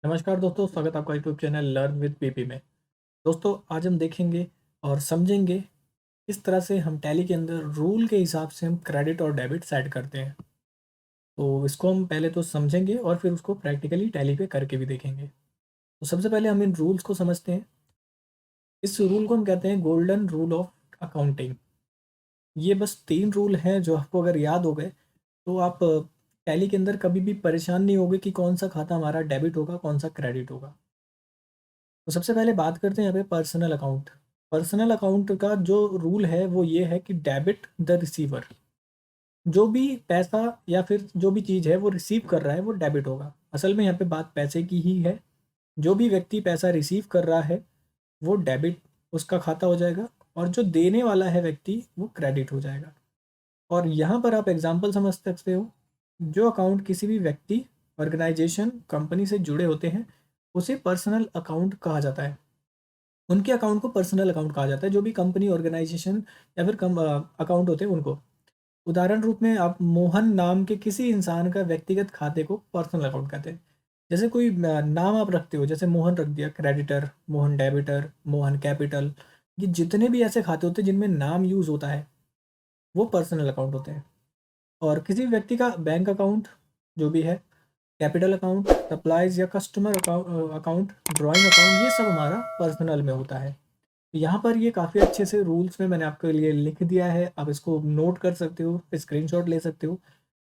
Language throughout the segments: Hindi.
नमस्कार दोस्तों, स्वागत है आपका YouTube channel learn with PP में। दोस्तों, आज हम देखेंगे और समझेंगे किस तरह से हम टैली के अंदर रूल के हिसाब से हम क्रेडिट और डेबिट सेट करते हैं। तो इसको हम पहले तो समझेंगे और फिर उसको प्रैक्टिकली टैली पे करके भी देखेंगे। तो सबसे पहले हम इन रूल्स को समझते हैं। इस रूल को हम कहते हैं गोल्डन रूल ऑफ अकाउंटिंग। ये बस 3 रूल हैं जो आपको अगर याद हो गए तो आप टैली के अंदर कभी भी परेशान नहीं होगे कि कौन सा खाता हमारा डेबिट होगा, कौन सा क्रेडिट होगा। तो सबसे पहले बात करते हैं यहाँ पे पर्सनल अकाउंट। पर्सनल अकाउंट का जो रूल है वो ये है कि डेबिट द रिसीवर। जो भी पैसा या फिर जो भी चीज़ है वो रिसीव कर रहा है वो डेबिट होगा। असल में यहाँ पे बात पैसे की ही है। जो भी व्यक्ति पैसा रिसीव कर रहा है वो डेबिट उसका खाता हो जाएगा, और जो देने वाला है व्यक्ति वो क्रेडिट हो जाएगा। और यहाँ पर आप एग्जाम्पल समझ सकते हो। जो अकाउंट किसी भी व्यक्ति, ऑर्गेनाइजेशन, कंपनी से जुड़े होते हैं उसे पर्सनल अकाउंट कहा जाता है। उनके अकाउंट को पर्सनल अकाउंट कहा जाता है। जो भी कंपनी, ऑर्गेनाइजेशन या फिर कम अकाउंट होते हैं उनको। उदाहरण रूप में आप मोहन नाम के किसी इंसान का व्यक्तिगत खाते को पर्सनल अकाउंट कहते हैं। जैसे कोई नाम आप रखते हो, जैसे मोहन रख दिया creditor, Mohan debtor, Mohan capital. ये जितने भी ऐसे खाते होते हैं जिनमें नाम यूज़ होता है वो पर्सनल अकाउंट होते हैं। और किसी भी व्यक्ति का बैंक अकाउंट जो भी है, कैपिटल अकाउंट, सप्लाइज या कस्टमर अकाउंट, ड्राइंग अकाउंट, ये सब हमारा पर्सनल में होता है। यहाँ पर ये काफ़ी अच्छे से रूल्स में मैंने आपके लिए लिख दिया है। आप इसको नोट कर सकते हो, स्क्रीनशॉट ले सकते हो,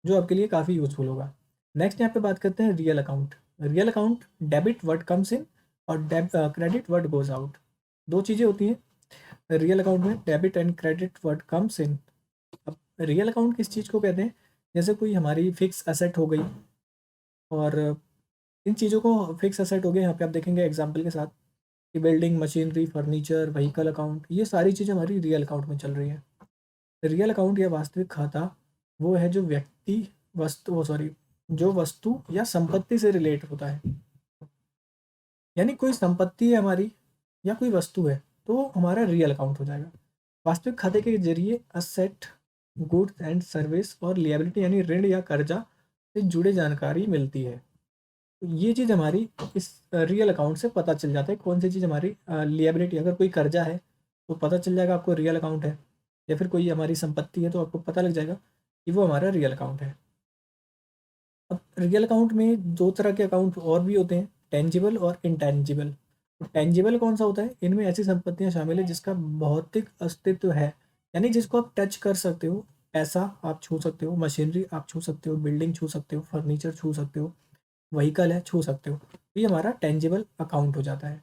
जो आपके लिए काफ़ी यूज़फुल होगा। नेक्स्ट यहाँ पे बात करते हैं real account. Real account debit what comes in और क्रेडिट व्हाट गोज़ आउट। दो चीज़ें होती हैं रियल अकाउंट में, debit and credit what comes in. अब रियल अकाउंट किस चीज़ को कहते हैं? जैसे कोई हमारी फिक्स एसेट हो गई, और इन चीज़ों को फिक्स एसेट हो गया, यहाँ पे आप देखेंगे एग्जांपल के साथ कि building, machinery, furniture, vehicle account, ये सारी चीज़ें हमारी रियल अकाउंट में चल रही हैं। रियल अकाउंट या वास्तविक खाता वो है जो व्यक्ति, वस्तु, वो सॉरी, जो वस्तु या संपत्ति से रिलेट होता है। यानी कोई संपत्ति है हमारी या कोई वस्तु है तो वो हमारा रियल अकाउंट हो जाएगा। वास्तविक खाते के जरिए असेट, गुड्स एंड सर्विस और लिएबिलिटी यानी ऋण या कर्जा से जुड़े जानकारी मिलती है। तो ये चीज़ हमारी इस रियल अकाउंट से पता चल जाता है कौन सी चीज़ हमारी लिएबिलिटी। अगर कोई कर्जा है तो पता चल जाएगा आपको रियल अकाउंट है, या फिर कोई हमारी संपत्ति है तो आपको पता लग जाएगा कि वो हमारा रियल अकाउंट है। अब रियल अकाउंट में दो तरह के अकाउंट और भी होते हैं, टेंजिबल और इनटेंजिबल। तो टेंजिबल कौन सा होता है? इनमें ऐसी संपत्तियां शामिल है जिसका भौतिक अस्तित्व है, यानी जिसको आप टच कर सकते हो। पैसा आप छू सकते हो, मशीनरी आप छू सकते हो, बिल्डिंग छू सकते हो, फर्नीचर छू सकते हो, व्हीकल है छू सकते हो। तो ये हमारा टेंजिबल अकाउंट हो जाता है।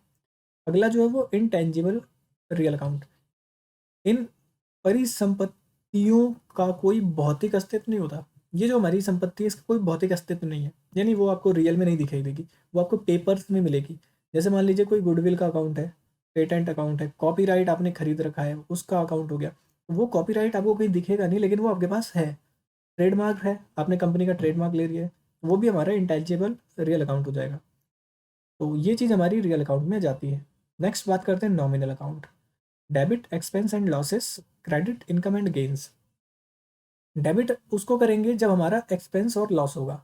अगला जो है वो इनटेंजिबल रियल अकाउंट। इन परिसंपत्तियों का कोई भौतिक अस्तित्व नहीं होता। ये जो हमारी संपत्ति है इसका कोई भौतिक अस्तित्व नहीं है, यानी वो आपको रियल में नहीं दिखाई देगी, वो आपको पेपर्स में मिलेगी। जैसे मान लीजिए कोई गुडविल का अकाउंट है, पेटेंट अकाउंट है, कॉपीराइट आपने खरीद रखा है उसका अकाउंट हो गया। वो कॉपीराइट आपको कहीं दिखेगा नहीं लेकिन वो आपके पास है। ट्रेडमार्क है, आपने कंपनी का ट्रेडमार्क ले लिया है, वो भी हमारा इंटेंजिबल रियल अकाउंट हो जाएगा। तो ये चीज़ हमारी रियल अकाउंट में जाती है। नेक्स्ट बात करते हैं nominal account. Debit expense and losses, credit income and gains. Debit उसको करेंगे जब हमारा एक्सपेंस और लॉस होगा,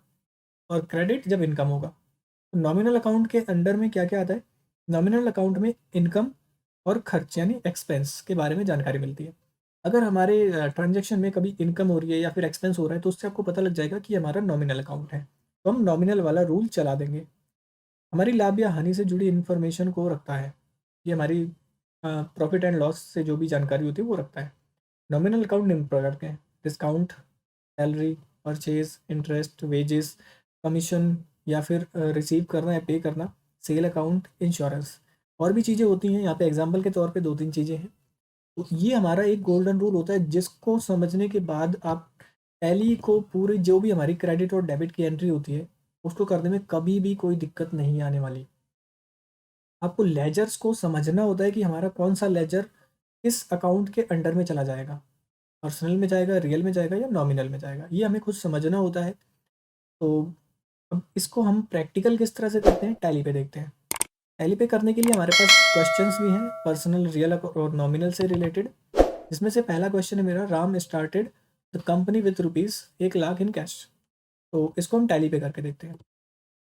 और क्रेडिट जब इनकम होगा। तो नॉमिनल अकाउंट के अंडर में क्या क्या आता है? नॉमिनल अकाउंट में इनकम और खर्च यानी एक्सपेंस के बारे में जानकारी मिलती है। अगर हमारे ट्रांजेक्शन में कभी इनकम हो रही है या फिर एक्सपेंस हो रहा है तो उससे आपको पता लग जाएगा कि हमारा नॉमिनल अकाउंट है, तो हम नॉमिनल वाला रूल चला देंगे। हमारी लाभ या हानि से जुड़ी इन्फॉर्मेशन को रखता है। ये हमारी प्रॉफिट एंड लॉस से जो भी जानकारी होती है वो रखता है। नॉमिनल अकाउंट निम्न प्रकार के हैं: discount, salary, purchase, interest, wages, commission या फिर रिसीव करना या पे करना, सेल अकाउंट, इंश्योरेंस। और भी चीज़ें होती हैं, यहाँ पे एग्जांपल के तौर पे 2-3 चीज़ें हैं। तो ये हमारा एक गोल्डन रूल होता है जिसको समझने के बाद आप टैली को पूरी जो भी हमारी क्रेडिट और डेबिट की एंट्री होती है उसको करने में कभी भी कोई दिक्कत नहीं आने वाली। आपको लेजर्स को समझना होता है कि हमारा कौन सा लेजर किस अकाउंट के अंडर में चला जाएगा, पर्सनल में जाएगा, रियल में जाएगा या नॉमिनल में जाएगा, ये हमें खुद समझना होता है। तो अब इसको हम प्रैक्टिकल किस तरह से करते हैं, टैली पे देखते हैं। टैली पे करने के लिए हमारे पास क्वेश्चंस भी हैं पर्सनल, रियल और नॉमिनल से रिलेटेड। जिसमें से पहला क्वेश्चन है मेरा, Ram started the company with rupees 1 lakh in cash. तो इसको हम टैली पे करके देखते हैं।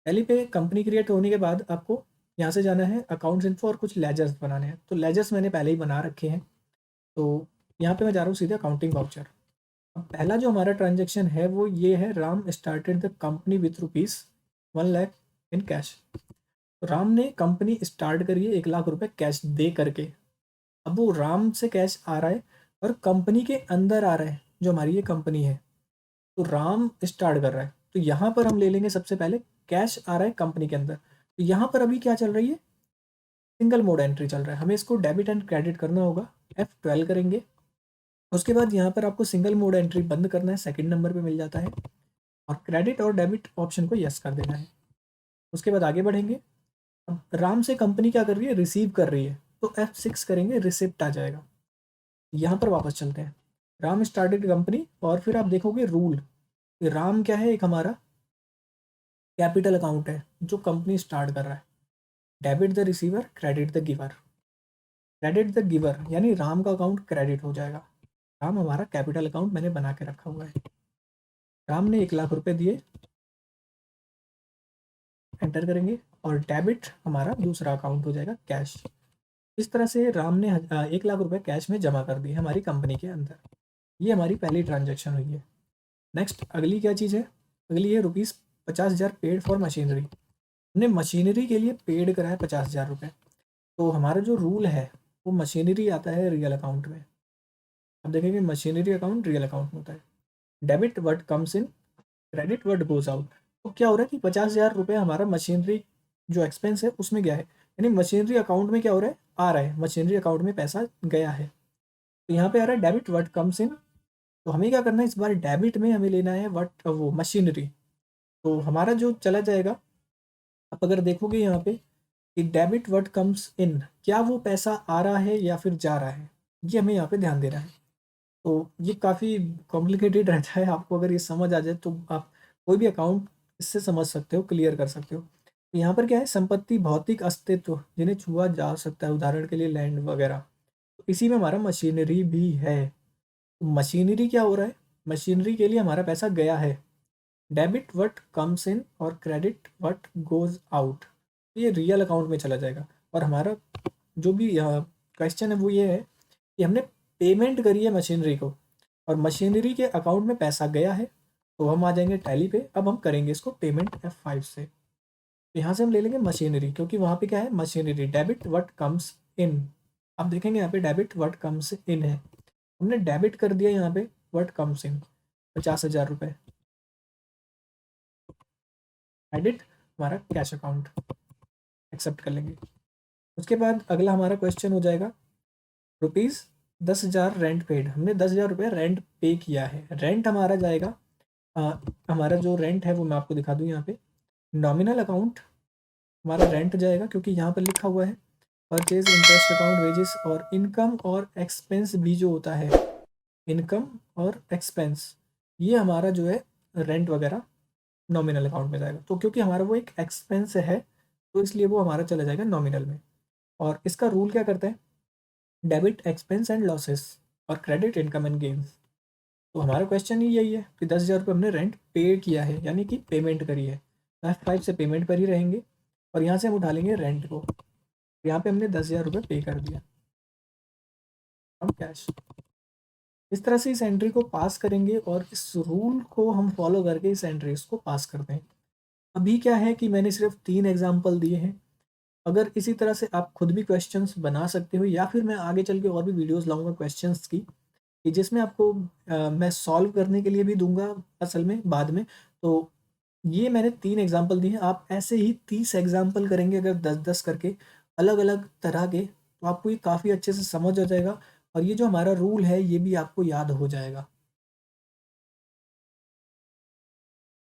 टैली पे कंपनी क्रिएट होने के बाद आपको यहाँ से जाना है अकाउंट्स इन्फो और कुछ लेजर्स बनाने हैं। तो लेजर्स मैंने पहले ही बना रखे हैं, तो यहाँ पे मैं जा रहा हूँ सीधे अकाउंटिंग वाउचर। अब पहला जो हमारा ट्रांजेक्शन है वो ये है, Ram started the company with rupees 1 lakh in cash. तो राम ने कंपनी स्टार्ट करी है 1 लाख रुपए कैश दे करके। अब वो राम से कैश आ रहा है और कंपनी के अंदर आ रहा है, जो हमारी ये कंपनी है। तो राम स्टार्ट कर रहा है, तो यहाँ पर हम ले लेंगे सबसे पहले कैश आ रहा है कंपनी के अंदर। तो यहाँ पर अभी क्या चल रही है, सिंगल मोड एंट्री चल रहा है, हमें इसको डेबिट एंड क्रेडिट करना होगा। F12 करेंगे। उसके बाद यहाँ पर आपको सिंगल मोड एंट्री बंद करना है, सेकंड नंबर पे मिल जाता है, और क्रेडिट और डेबिट ऑप्शन को यस कर देना है। उसके बाद आगे बढ़ेंगे। अब राम से कंपनी क्या कर रही है, रिसीव कर रही है, तो F6 करेंगे, रिसिप्ट आ जाएगा। यहाँ पर वापस चलते हैं, राम स्टार्टेड कंपनी, और फिर आप देखोगे रूल। राम क्या है, एक हमारा कैपिटल अकाउंट है जो कंपनी स्टार्ट कर रहा है। Debit the receiver, credit the giver. Credit the giver यानी राम का अकाउंट क्रेडिट हो जाएगा। राम हमारा कैपिटल अकाउंट मैंने बना के रखा हुआ है। राम ने 1 लाख रुपए दिए, एंटर करेंगे, और डेबिट हमारा दूसरा अकाउंट हो जाएगा कैश। इस तरह से राम ने 1 लाख रुपए कैश में जमा कर दिए हमारी कंपनी के अंदर। ये हमारी पहली ट्रांजेक्शन हुई है। नेक्स्ट अगली क्या चीज़ है, अगली है ₹50,000 पेड फॉर मशीनरी। हमने मशीनरी के लिए पेड करा है ₹50,000। तो हमारा जो रूल है वो मशीनरी आता है रियल अकाउंट में। अब देखेंगे मशीनरी अकाउंट रियल अकाउंट में होता है। Debit what comes in, credit what goes out. तो क्या हो रहा है कि ₹50,000 हमारा मशीनरी जो एक्सपेंस है उसमें गया है, यानी मशीनरी अकाउंट में क्या हो रहा है, आ रहा है, मशीनरी अकाउंट में पैसा गया है। तो यहाँ पे आ रहा है डेबिट व्हाट कम्स इन। तो हमें क्या करना है, इस बार डेबिट में हमें लेना है व्हाट, वो मशीनरी। तो हमारा जो चला जाएगा, आप अगर देखोगे यहाँ पे कि डेबिट व्हाट कम्स इन, क्या वो पैसा आ रहा है या फिर जा रहा है, ये हमें यहाँ पे ध्यान देना है। तो ये काफ़ी कॉम्प्लिकेटेड रहता है, आपको अगर ये समझ आ जाए तो आप कोई भी अकाउंट इससे समझ सकते हो, क्लियर कर सकते हो। तो यहाँ पर क्या है, संपत्ति भौतिक अस्तित्व जिन्हें छुआ जा सकता है, उदाहरण के लिए लैंड वगैरह। तो इसी में हमारा मशीनरी भी है। तो मशीनरी क्या हो रहा है, मशीनरी के लिए हमारा पैसा गया है। डेबिट व्हाट कम्स इन और क्रेडिट व्हाट गोज आउट, ये रियल अकाउंट में चला जाएगा। और हमारा जो भी क्वेश्चन है वो ये है कि हमने पेमेंट करी है मशीनरी को, और मशीनरी के अकाउंट में पैसा गया है। तो हम आ जाएंगे टैली पे, अब हम करेंगे इसको पेमेंट F5 से। तो यहाँ से हम ले लेंगे मशीनरी, क्योंकि वहाँ पे क्या है, machinery debit what comes in. आप देखेंगे यहाँ पे डेबिट व्हाट कम्स इन है, हमने डेबिट कर दिया यहाँ पे व्हाट कम्स इन, ₹50,000। क्रेडिट हमारा कैश अकाउंट, एक्सेप्ट कर लेंगे। उसके बाद अगला हमारा क्वेश्चन हो जाएगा, ₹10,000 रेंट पेड। हमने ₹10,000 रेंट पे किया है। रेंट हमारा जाएगा, अ, हमारा जो रेंट है वो मैं आपको दिखा दूँ यहाँ पे। नॉमिनल अकाउंट हमारा रेंट जाएगा, क्योंकि यहाँ पर लिखा हुआ है परचेज, इंटरेस्ट अकाउंट, वेजेस, और इनकम और एक्सपेंस भी जो होता है, इनकम और एक्सपेंस, ये हमारा जो है रेंट वगैरह नॉमिनल अकाउंट में जाएगा। तो क्योंकि हमारा वो एक एक्सपेंस है, तो इसलिए वो हमारा चला जाएगा नॉमिनल में। और इसका रूल क्या करता है, डेबिट एक्सपेंस एंड लॉसेस और क्रेडिट इनकम एंड गेन्स। तो हमारा क्वेश्चन ही यही है कि ₹10,000 हमने रेंट पे किया है, यानी कि पेमेंट करी है। F5 से पेमेंट पर ही रहेंगे, और यहाँ से हम उठा लेंगे रेंट को। यहाँ पे हमने ₹10,000 पे कर दिया हम कैश। इस तरह से इस एंट्री को पास करेंगे, और इस रूल को हम फॉलो करके इस एंट्रीज को पास करते हैं। अभी क्या है कि मैंने सिर्फ 3 एग्जाम्पल दिए हैं। अगर इसी तरह से आप खुद भी क्वेश्चंस बना सकते हो, या फिर मैं आगे चल के और भी वीडियोस लाऊंगा क्वेश्चंस की, कि जिसमें आपको मैं सॉल्व करने के लिए भी दूंगा असल में बाद में। तो ये मैंने 3 एग्जाम्पल दिए हैं, आप ऐसे ही 30 एग्जाम्पल करेंगे अगर 10-10 करके अलग अलग तरह के, तो आपको ये काफ़ी अच्छे से समझ आ जाएगा, और ये जो हमारा रूल है ये भी आपको याद हो जाएगा।